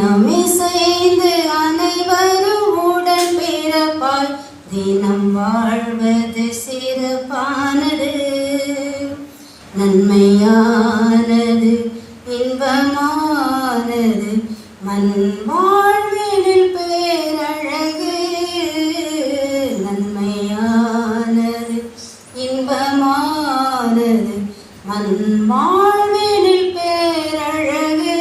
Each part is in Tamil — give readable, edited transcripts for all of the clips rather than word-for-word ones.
மனமிசைந்து அனைவரும் உடன் பிறப்பாய் தினம் வாழ்வது சிறப்பானது, நன்மையானது, இன்பமானது, மண் வாழ்வினில் பேரழகு. நன்மையானது, இன்பமானது, மண் வாழ்வினில் பேரழகு.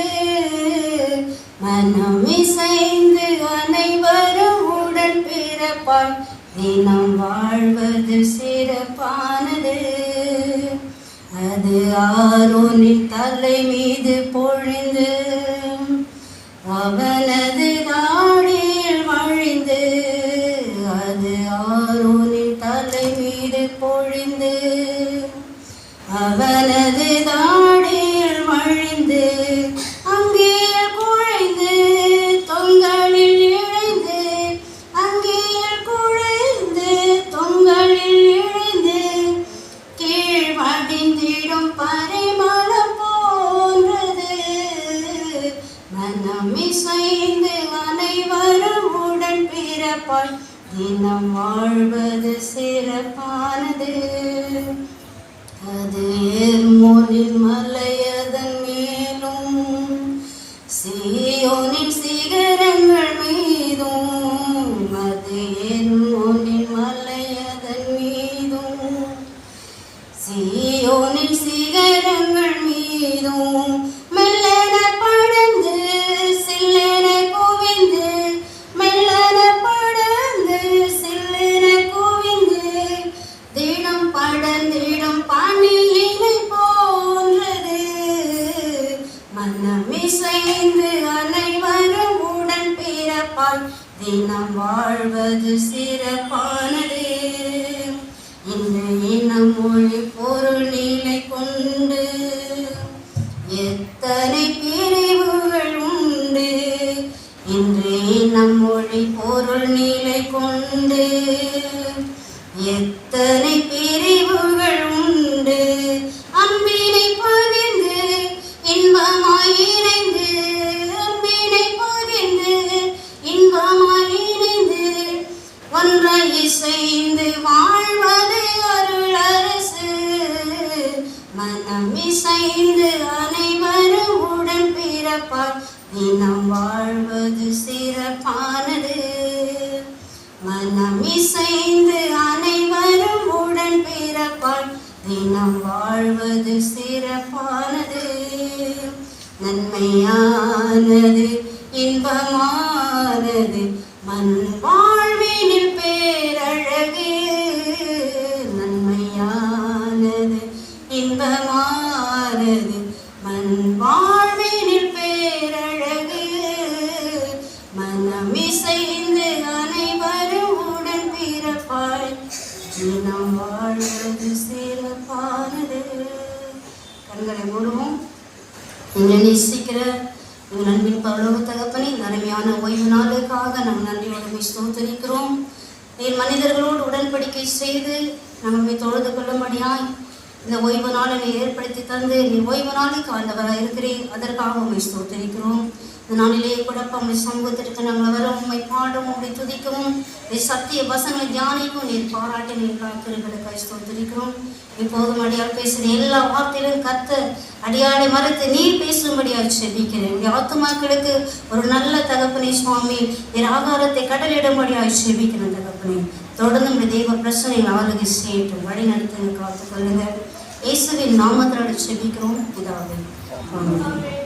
மனமிசைந்து அனைவரும் உடன் பிறப்பாய் தினம் வாழ்வது சிறப்பானது. அது ஆரோனின் தலை மீது பொழிந்து அவனது தாடியில் வழிந்து. அது ஆரோனின் தலை மீது பொழிந்து அவனது தாடியில் வழிந்து. அங்கே குழைந்து தொங்கலில் இழைந்து, அங்கே குழைந்து தொங்கலில் இழைந்து, கீழ் வடிந்திடும் பரிமளம் போன்றது. மனமிசைந்து அனைவரும் உடன் பிறப்பாய் தினம் வாழ்வது சிறப்பானது. அது எர்மோனின் மலையதன் மேலும் சீயோனின் சிகரங்கள் மீதும். அது எர்மோனின் மலையதன் மீதும் சீயோனின் சிகரங்கள் மீதும். மெல்லென படர்ந்து சில்லென குவிந்து, மெல்லென படர்ந்து சில்லென குவிந்து, தினம் படர்ந்திடும் பனியினை போன்றது. மனமிசைந்து அனைவரும் உடன் பிறப்பாய் தினம் வாழ்வது சிறப்பானது. இந்த இனம் மொழி பொருள் நிலை கொண்டு எத்தனை பிரிவுகள் உண்டு. இன்று இனம் மொழி பொருள் நிலை கொண்டு எத்தனை பிரிவுகள் உண்டு. அன்பினை பகிர்ந்து இன்பமாய் இணைந்து, அன்பினை பகிர்ந்து இன்பமாய் இணைந்து, ஒன்றாய் இசைந்து வாழ்வது அருளரசு. மனமிசைந்து அனைவரும் உடன் பிறப்பாய் தினம் வாழ்வது சிறப்பானது. மனமிசைந்து அனைவரும் உடன் பிறப்பாய் தினம் வாழ்வது சிறப்பானது. நன்மையானது, இன்பமானது, மண் வாழ்வினில் பேரழகு. நன்மையானது, இன்பமானது, மண் வாழ்வினில் பேரழகு. மனமிசைந்து அனைவரும் உடன் பிறப்பாய் தினம் வாழ்வது சிறப்பானது. கண்களை மூடுவோம். எங்களை நேசிக்கிற எங்கள் அன்பின் பரலோக தகப்பனே, இந்த அருமையான ஓய்வு நாளுக்காக நாங்கள் நன்றியோடு ஸ்தோத்திரிக்கிறோம். நீர் மனிதர்களோடு உடன்படிக்கை செய்து நாங்கள் தொழுது கொள்ளும்படியாய் இந்த ஓய்வு நாளை நீர் ஏற்படுத்தி தந்து நீர் ஓய்வு நாளைக்கு ஆண்டவராக இருக்கிறேன். அதற்காக உண்மை ஸ்தோத்திரிக்கிறோம். இந்த நாளிலே கூட உண்மை சமூகத்திற்கு நாங்கள் வர உண்மை பாடவும் உண்மை துதிக்கவும் சத்திய வசங்களை தியானிக்கும் நீர் பாராட்டி நீர் காக்கிறீர்களுக்காக ஸ்தோத்திரிக்கிறோம். இப்போதும் அடியால் பேசுகிற எல்லா வார்த்தையிலும் கத்த அடியாடை மறுத்து நீர் பேசும்படியாக செபிக்கிறேன். இந்த ஆத்துமாக்களுக்கு ஒரு நல்ல தகப்பனை சுவாமி நீர் ஆகாரத்தை கடலிடும்படியாக செபிக்கிறேன். தகப்பனை தொடர்ந்து இந்த தெய்வ பிரச்சனைகள் ஆளுகை செய்யட்டும், வழி நடத்துங்க, காத்துக்கொள்ளுங்க. இயேசுவின் நாமத்தினால செபிக்கிறோம் பிதாவே. ஆமென்.